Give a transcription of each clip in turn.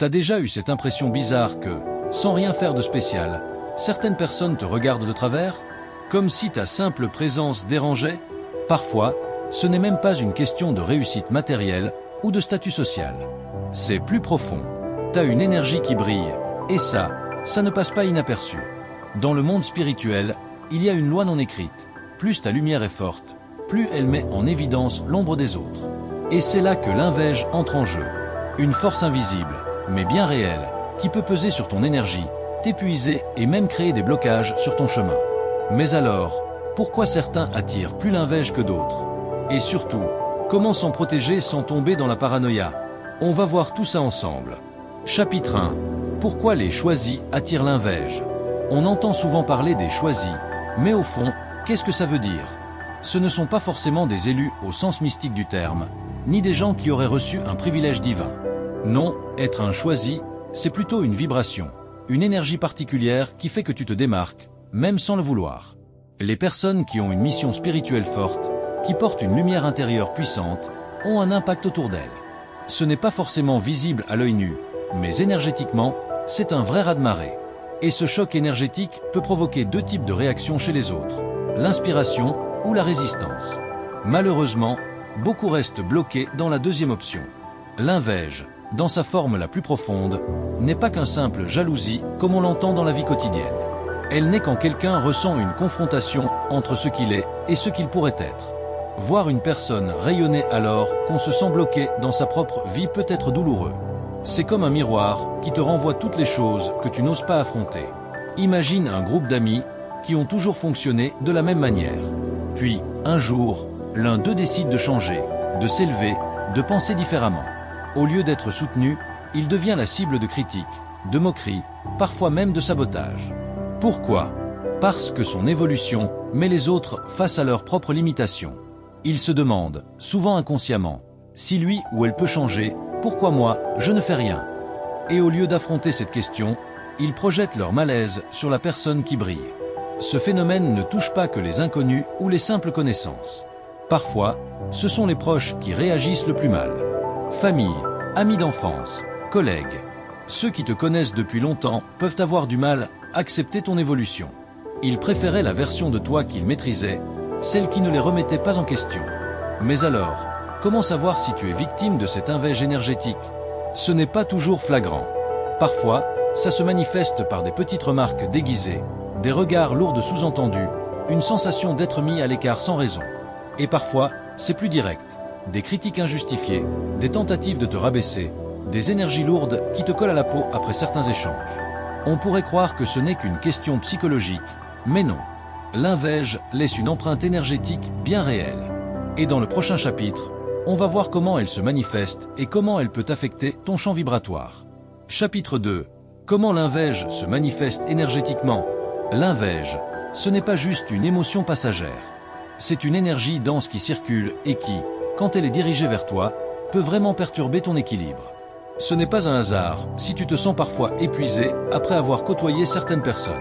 T'as déjà eu cette impression bizarre que, sans rien faire de spécial, certaines personnes te regardent de travers, comme si ta simple présence dérangeait? Parfois, ce n'est même pas une question de réussite matérielle ou de statut social. C'est plus profond. T'as une énergie qui brille, et ça ne passe pas inaperçu. Dans le monde spirituel, il y a une loi non écrite. Plus ta lumière est forte, plus elle met en évidence l'ombre des autres. Et c'est là que l'invège entre en jeu. Une force invisible, mais bien réelle, qui peut peser sur ton énergie, t'épuiser et même créer des blocages sur ton chemin. Mais alors, pourquoi certains attirent plus l'invège que d'autres? Et surtout, comment s'en protéger sans tomber dans la paranoïa? On va voir tout ça ensemble. Chapitre 1. Pourquoi les choisis attirent l'invège? On entend souvent parler des choisis, mais au fond, qu'est-ce que ça veut dire? Ce ne sont pas forcément des élus au sens mystique du terme, ni des gens qui auraient reçu un privilège divin. Non, être un choisi, c'est plutôt une vibration, une énergie particulière qui fait que tu te démarques, même sans le vouloir. Les personnes qui ont une mission spirituelle forte, qui portent une lumière intérieure puissante, ont un impact autour d'elles. Ce n'est pas forcément visible à l'œil nu, mais énergétiquement, c'est un vrai raz-de-marée. Et ce choc énergétique peut provoquer deux types de réactions chez les autres, l'inspiration ou la résistance. Malheureusement, beaucoup restent bloqués dans la deuxième option. L'invège, dans sa forme la plus profonde, n'est pas qu'un simple jalousie comme on l'entend dans la vie quotidienne. Elle n'est quand quelqu'un ressent une confrontation entre ce qu'il est et ce qu'il pourrait être. Voir une personne rayonner alors qu'on se sent bloqué dans sa propre vie peut être douloureux. C'est comme un miroir qui te renvoie toutes les choses que tu n'oses pas affronter. Imagine un groupe d'amis qui ont toujours fonctionné de la même manière. Puis, un jour, l'un d'eux décide de changer, de s'élever, de penser différemment. Au lieu d'être soutenu, il devient la cible de critiques, de moqueries, parfois même de sabotage. Pourquoi? Parce que son évolution met les autres face à leurs propres limitations. Il se demande, souvent inconsciemment, si lui ou elle peut changer, pourquoi moi, je ne fais rien? Et au lieu d'affronter cette question, ils projettent leur malaise sur la personne qui brille. Ce phénomène ne touche pas que les inconnus ou les simples connaissances. Parfois, ce sont les proches qui réagissent le plus mal. Famille, amis d'enfance, collègues. Ceux qui te connaissent depuis longtemps peuvent avoir du mal à accepter ton évolution. Ils préféraient la version de toi qu'ils maîtrisaient, celle qui ne les remettait pas en question. Mais alors, comment savoir si tu es victime de cette invège énergétique? Ce n'est pas toujours flagrant. Parfois, ça se manifeste par des petites remarques déguisées, des regards lourds de sous-entendus, une sensation d'être mis à l'écart sans raison. Et parfois, c'est plus direct. Des critiques injustifiées, des tentatives de te rabaisser, des énergies lourdes qui te collent à la peau après certains échanges. On pourrait croire que ce n'est qu'une question psychologique, mais non. L'invège laisse une empreinte énergétique bien réelle. Et dans le prochain chapitre, on va voir comment elle se manifeste et comment elle peut affecter ton champ vibratoire. Chapitre 2. Comment l'invège se manifeste énergétiquement? L'invège, ce n'est pas juste une émotion passagère. C'est une énergie dense qui circule et qui, quand elle est dirigée vers toi, peut vraiment perturber ton équilibre. Ce n'est pas un hasard si tu te sens parfois épuisé après avoir côtoyé certaines personnes.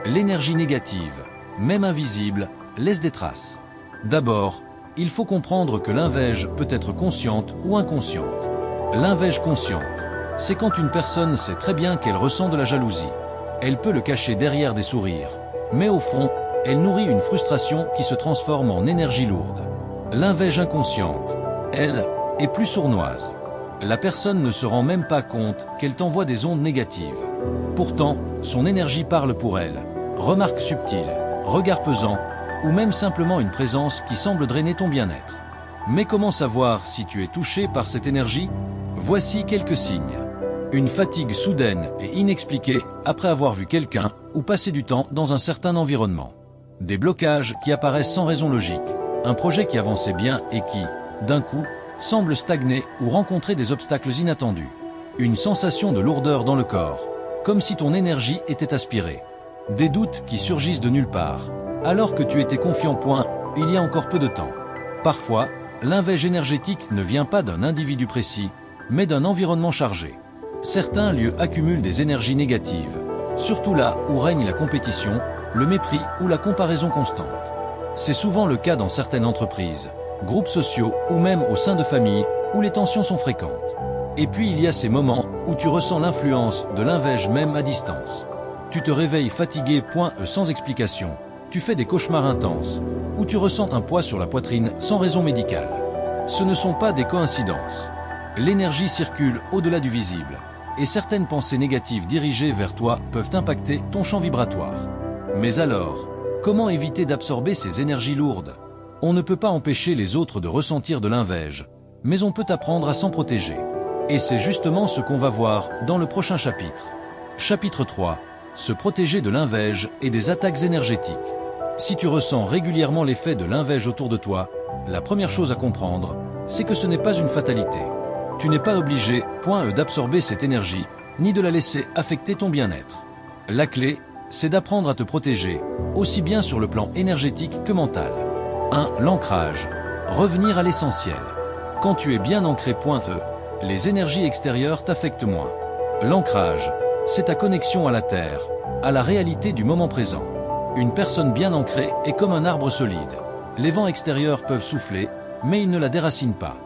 L'énergie négative, même invisible, laisse des traces. D'abord, il faut comprendre que l'invège peut être consciente ou inconsciente. L'invège consciente, c'est quand une personne sait très bien qu'elle ressent de la jalousie. Elle peut le cacher derrière des sourires, mais au fond, elle nourrit une frustration qui se transforme en énergie lourde. L'invège inconsciente, elle, est plus sournoise. La personne ne se rend même pas compte qu'elle t'envoie des ondes négatives. Pourtant, son énergie parle pour elle. Remarques subtiles, regard pesant, ou même simplement une présence qui semble drainer ton bien-être. Mais comment savoir si tu es touché par cette énergie? Voici quelques signes. Une fatigue soudaine et inexpliquée après avoir vu quelqu'un ou passé du temps dans un certain environnement. Des blocages qui apparaissent sans raison logique. Un projet qui avançait bien et qui, d'un coup, semble stagner ou rencontrer des obstacles inattendus. Une sensation de lourdeur dans le corps, comme si ton énergie était aspirée. Des doutes qui surgissent de nulle part, alors que tu étais confiant il y a encore peu de temps. Parfois, l'invège énergétique ne vient pas d'un individu précis, mais d'un environnement chargé. Certains lieux accumulent des énergies négatives, surtout là où règne la compétition, le mépris ou la comparaison constante. C'est souvent le cas dans certaines entreprises, groupes sociaux ou même au sein de familles où les tensions sont fréquentes. Et puis il y a ces moments où tu ressens l'influence de l'invège même à distance. Tu te réveilles fatigué, sans explication. Tu fais des cauchemars intenses, ou tu ressens un poids sur la poitrine sans raison médicale. Ce ne sont pas des coïncidences. L'énergie circule au-delà du visible, et certaines pensées négatives dirigées vers toi peuvent impacter ton champ vibratoire. Mais alors, comment éviter d'absorber ces énergies lourdes? On ne peut pas empêcher les autres de ressentir de l'invège, mais on peut apprendre à s'en protéger. Et c'est justement ce qu'on va voir dans le prochain chapitre. Chapitre 3. Se protéger de l'invège et des attaques énergétiques. Si tu ressens régulièrement l'effet de l'invège autour de toi, la première chose à comprendre, c'est que ce n'est pas une fatalité. Tu n'es pas obligé, d'absorber cette énergie, ni de la laisser affecter ton bien-être. La clé, c'est d'apprendre à te protéger, aussi bien sur le plan énergétique que mental. 1. L'ancrage. Revenir à l'essentiel. Quand tu es bien ancré, les énergies extérieures t'affectent moins. L'ancrage, c'est ta connexion à la terre, à la réalité du moment présent. Une personne bien ancrée est comme un arbre solide. Les vents extérieurs peuvent souffler, mais ils ne la déracinent pas.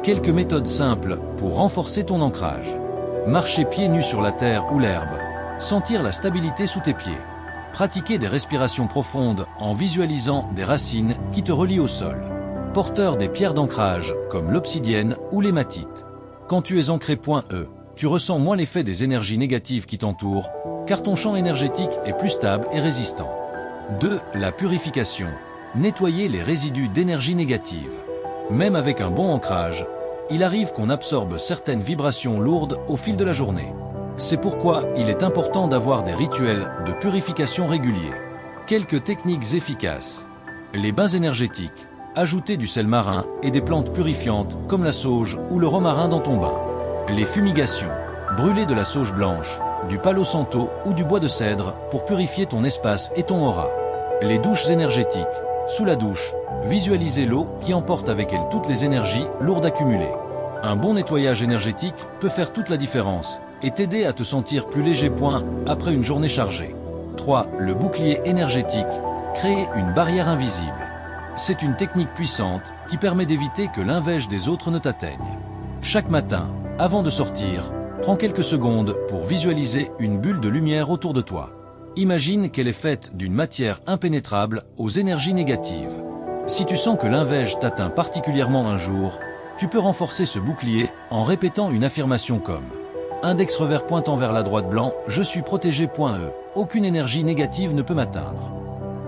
Quelques méthodes simples pour renforcer ton ancrage. Marcher pieds nus sur la terre ou l'herbe. Sentir la stabilité sous tes pieds. Pratiquer des respirations profondes en visualisant des racines qui te relient au sol. Porteur des pierres d'ancrage comme l'obsidienne ou l'hématite. Quand tu es ancré, tu ressens moins l'effet des énergies négatives qui t'entourent, car ton champ énergétique est plus stable et résistant. 2. La purification. Nettoyer les résidus d'énergie négative. Même avec un bon ancrage, il arrive qu'on absorbe certaines vibrations lourdes au fil de la journée. C'est pourquoi il est important d'avoir des rituels de purification réguliers. Quelques techniques efficaces. Les bains énergétiques. Ajouter du sel marin et des plantes purifiantes comme la sauge ou le romarin dans ton bain. Les fumigations. Brûler de la sauge blanche, du palo santo ou du bois de cèdre pour purifier ton espace et ton aura. Les douches énergétiques. Sous la douche, visualisez l'eau qui emporte avec elle toutes les énergies lourdes accumulées. Un bon nettoyage énergétique peut faire toute la différence et t'aider à te sentir plus léger, après une journée chargée. 3. Le bouclier énergétique. Créer une barrière invisible. C'est une technique puissante qui permet d'éviter que l'invège des autres ne t'atteigne. Chaque matin, avant de sortir, prends quelques secondes pour visualiser une bulle de lumière autour de toi. Imagine qu'elle est faite d'une matière impénétrable aux énergies négatives. Si tu sens que l'invège t'atteint particulièrement un jour, tu peux renforcer ce bouclier en répétant une affirmation comme index revers pointant vers la droite blanc, je suis protégé, aucune énergie négative ne peut m'atteindre.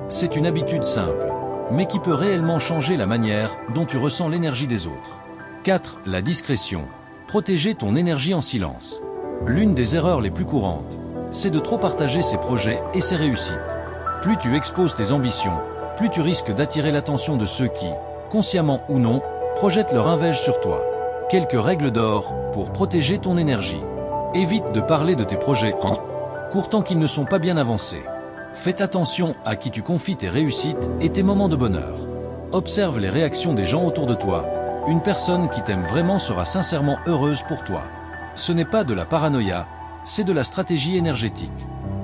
C'est une habitude simple, mais qui peut réellement changer la manière dont tu ressens l'énergie des autres. 4. La discrétion. Protéger ton énergie en silence. L'une des erreurs les plus courantes, c'est de trop partager ses projets et ses réussites. Plus tu exposes tes ambitions, plus tu risques d'attirer l'attention de ceux qui, consciemment ou non, projettent leur inveige sur toi. Quelques règles d'or pour protéger ton énergie. Évite de parler de tes projets en court tant qu'ils ne sont pas bien avancés. Fais attention à qui tu confies tes réussites et tes moments de bonheur. Observe les réactions des gens autour de toi. Une personne qui t'aime vraiment sera sincèrement heureuse pour toi. Ce n'est pas de la paranoïa, c'est de la stratégie énergétique.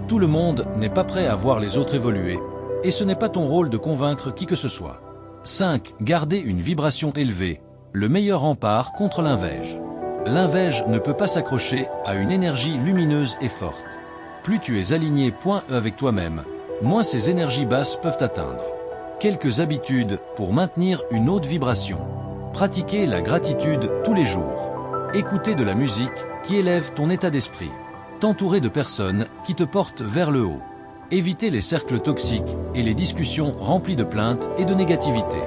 Tout le monde n'est pas prêt à voir les autres évoluer, et ce n'est pas ton rôle de convaincre qui que ce soit. 5. Garder une vibration élevée, le meilleur rempart contre l'invège. L'invège ne peut pas s'accrocher à une énergie lumineuse et forte. Plus tu es aligné, avec toi-même, moins ces énergies basses peuvent t'atteindre. Quelques habitudes pour maintenir une haute vibration. Pratiquer la gratitude tous les jours. Écouter de la musique qui élève ton état d'esprit. T'entourer de personnes qui te portent vers le haut. Éviter les cercles toxiques et les discussions remplies de plaintes et de négativité.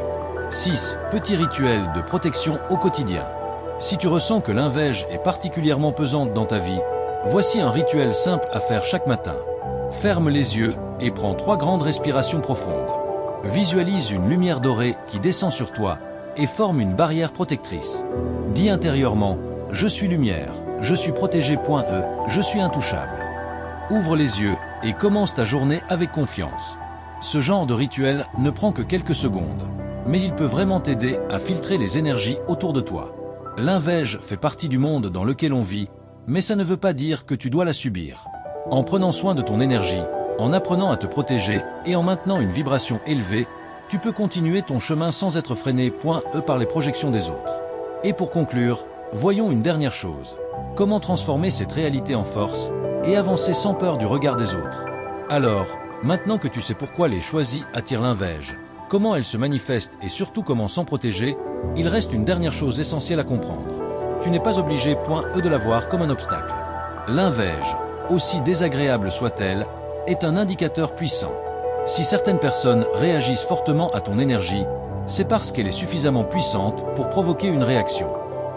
6. Petits rituels de protection au quotidien. Si tu ressens que l'invège est particulièrement pesante dans ta vie, voici un rituel simple à faire chaque matin. Ferme les yeux et prends 3 grandes respirations profondes. Visualise une lumière dorée qui descend sur toi et forme une barrière protectrice. Dis intérieurement, je suis lumière, je suis protégé, je suis intouchable. Ouvre les yeux et commence ta journée avec confiance. Ce genre de rituel ne prend que quelques secondes, mais il peut vraiment t'aider à filtrer les énergies autour de toi. L'invège fait partie du monde dans lequel on vit, mais ça ne veut pas dire que tu dois la subir. En prenant soin de ton énergie, en apprenant à te protéger et en maintenant une vibration élevée, tu peux continuer ton chemin sans être freiné, par les projections des autres. Et pour conclure, voyons une dernière chose. comment transformer cette réalité en force et avancer sans peur du regard des autres. Alors, maintenant que tu sais pourquoi les choisis attirent l'inveige, comment elle se manifeste et surtout comment s'en protéger, il reste une dernière chose essentielle à comprendre. Tu n'es pas obligé, de la voir comme un obstacle. L'inveige, aussi désagréable soit-elle, est un indicateur puissant. Si certaines personnes réagissent fortement à ton énergie, c'est parce qu'elle est suffisamment puissante pour provoquer une réaction.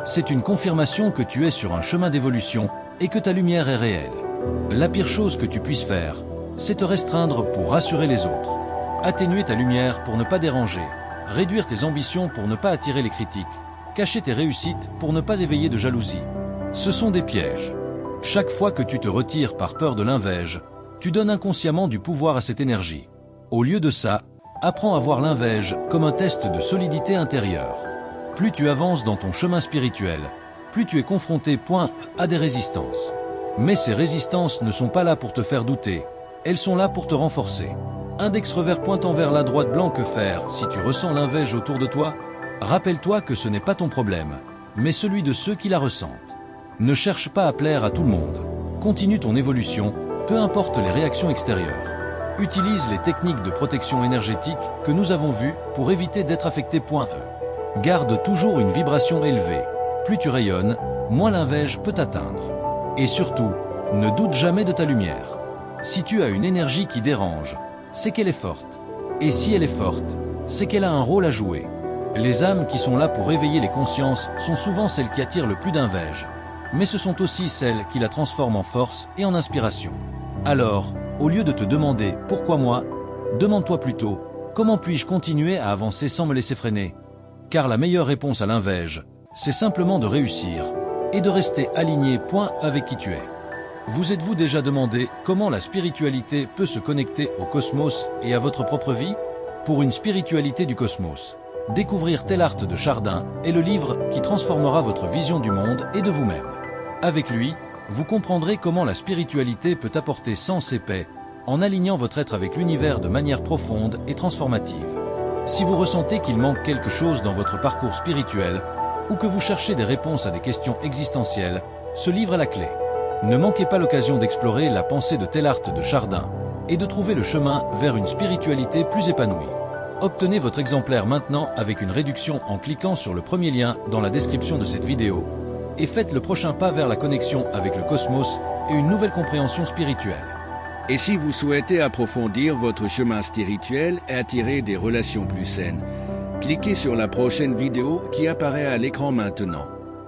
C'est une confirmation que tu es sur un chemin d'évolution et que ta lumière est réelle. La pire chose que tu puisses faire, c'est te restreindre pour rassurer les autres. Atténuer ta lumière pour ne pas déranger, réduire tes ambitions pour ne pas attirer les critiques, cacher tes réussites pour ne pas éveiller de jalousie. Ce sont des pièges. Chaque fois que tu te retires par peur de l'inveige, tu donnes inconsciemment du pouvoir à cette énergie. Au lieu de ça, apprends à voir l'inveige comme un test de solidité intérieure. Plus tu avances dans ton chemin spirituel, plus tu es confronté à des résistances. Mais ces résistances ne sont pas là pour te faire douter, elles sont là pour te renforcer. Index revers pointant vers la droite, blanc. Que faire si tu ressens l'inveige autour de toi? Rappelle-toi que ce n'est pas ton problème, mais celui de ceux qui la ressentent. Ne cherche pas à plaire à tout le monde. Continue ton évolution, peu importe les réactions extérieures. Utilise les techniques de protection énergétique que nous avons vues pour éviter d'être affecté. Garde toujours une vibration élevée. Plus tu rayonnes, moins l'inveige peut t'atteindre. Et surtout, ne doute jamais de ta lumière. Si tu as une énergie qui dérange, c'est qu'elle est forte. Et si elle est forte, c'est qu'elle a un rôle à jouer. Les âmes qui sont là pour éveiller les consciences sont souvent celles qui attirent le plus d'inveige. Mais ce sont aussi celles qui la transforment en force et en inspiration. Alors, au lieu de te demander « Pourquoi moi ?», demande-toi plutôt « Comment puis-je continuer à avancer sans me laisser freiner ?» Car la meilleure réponse à l'inveige, c'est simplement de réussir et de rester aligné avec qui tu es. Vous êtes-vous déjà demandé comment la spiritualité peut se connecter au cosmos et à votre propre vie? Pour une spiritualité du cosmos, découvrir Tellart de Chardin est le livre qui transformera votre vision du monde et de vous-même. Avec lui, vous comprendrez comment la spiritualité peut apporter sens et paix en alignant votre être avec l'univers de manière profonde et transformative. Si vous ressentez qu'il manque quelque chose dans votre parcours spirituel ou que vous cherchez des réponses à des questions existentielles, ce livre est la clé. Ne manquez pas l'occasion d'explorer la pensée de Tellart de Chardin et de trouver le chemin vers une spiritualité plus épanouie. Obtenez votre exemplaire maintenant avec une réduction en cliquant sur le premier lien dans la description de cette vidéo et faites le prochain pas vers la connexion avec le cosmos et une nouvelle compréhension spirituelle. Et si vous souhaitez approfondir votre chemin spirituel et attirer des relations plus saines, cliquez sur la prochaine vidéo qui apparaît à l'écran maintenant.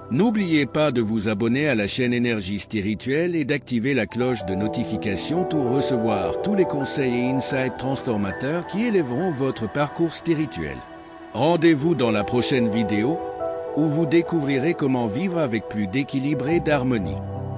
N'oubliez pas de vous abonner à la chaîne Énergie Spirituelle et d'activer la cloche de notification pour recevoir tous les conseils et insights transformateurs qui élèveront votre parcours spirituel. Rendez-vous dans la prochaine vidéo où vous découvrirez comment vivre avec plus d'équilibre et d'harmonie.